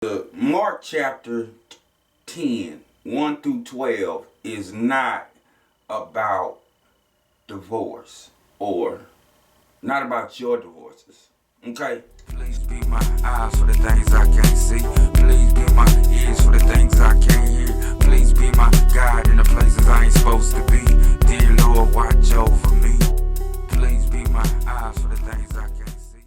The Mark chapter 10, 1 through 12 is not about divorce or not about your divorces. Okay? Please be my eyes for the things I can't see. Please be my ears for the things I can't hear. Please be my guide in the places I ain't supposed to be. Dear Lord, watch over me. Please be my eyes for the things I can't see.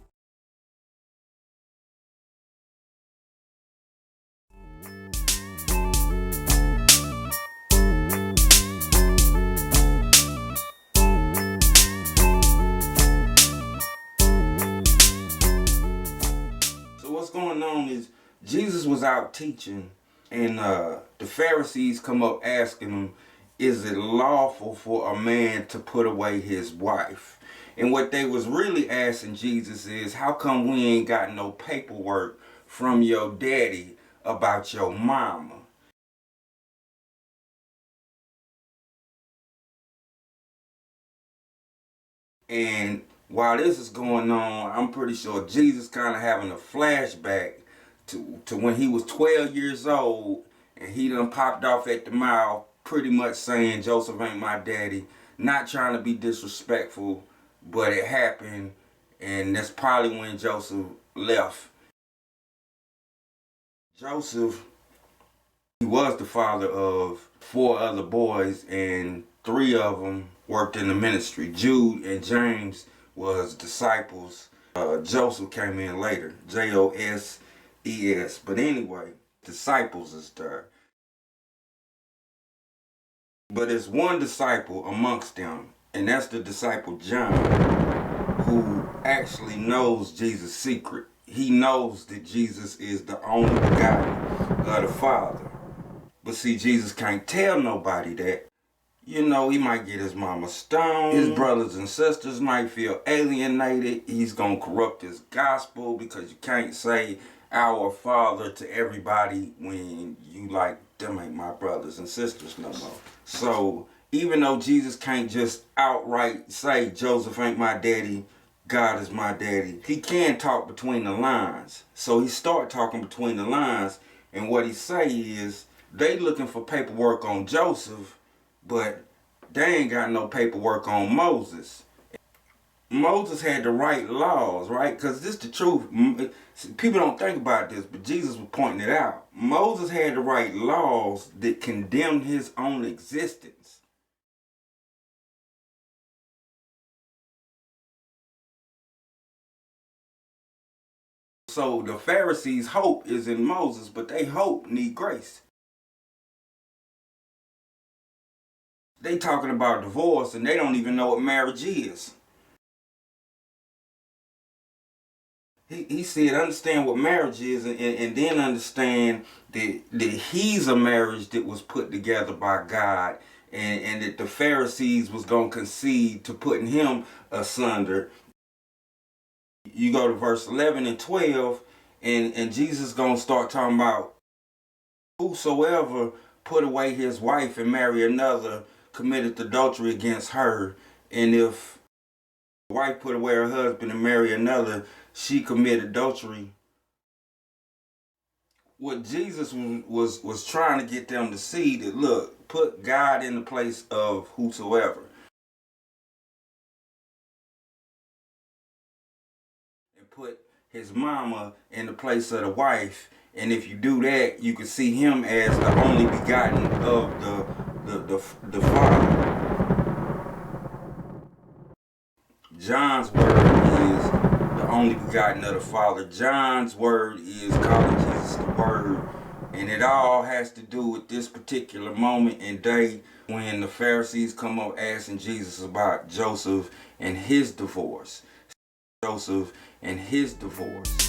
So what's going on is Jesus was out teaching, and the Pharisees come up asking him, is it lawful for a man to put away his wife? And what they was really asking Jesus is, how come we ain't got no paperwork from your daddy about your mama? And while this is going on, I'm pretty sure Jesus kind of having a flashback to when he was 12 years old and he done popped off at the mouth pretty much saying Joseph ain't my daddy. Not trying to be disrespectful, but it happened, and that's probably when Joseph left. Joseph, he was the father of 4 other boys, and 3 of them worked in the ministry. Jude and James was disciples. Joseph came in later, Joses. But anyway, disciples is there. But there's one disciple amongst them, and that's the disciple John, who actually knows Jesus' secret. He knows that Jesus is the only begotten of the Father. But see, Jesus can't tell nobody that. You know, he might get his mama stoned. His brothers and sisters might feel alienated. He's going to corrupt his gospel, because you can't say our Father to everybody when you like, them ain't my brothers and sisters no more. So even though Jesus can't just outright say Joseph ain't my daddy, God is my daddy, he can talk between the lines. So he start talking between the lines, and what he say is, they looking for paperwork on Joseph, but they ain't got no paperwork on Moses. Moses had to write laws, right? Because this is the truth. People don't think about this, but Jesus was pointing it out. Moses had to write laws that condemned his own existence. So the Pharisees' hope is in Moses, but they hope need grace. They talking about divorce, and they don't even know what marriage is. He said, understand what marriage is, and then understand that he's a marriage that was put together by God, and that the Pharisees was going to concede to putting him asunder. You go to verse 11 and 12, and Jesus going to start talking about, whosoever put away his wife and marry another committed adultery against her, and if the wife put away her husband and marry another, she committed adultery. What Jesus was trying to get them to see, that look, put God in the place of whosoever. And put his mama in the place of the wife. And if you do that, you can see him as the only begotten of the Father. John's word is the only begotten of the Father. John's word is calling Jesus the Word. And it all has to do with this particular moment and day when the Pharisees come up asking Jesus about Joseph and his divorce. Joseph and his divorce.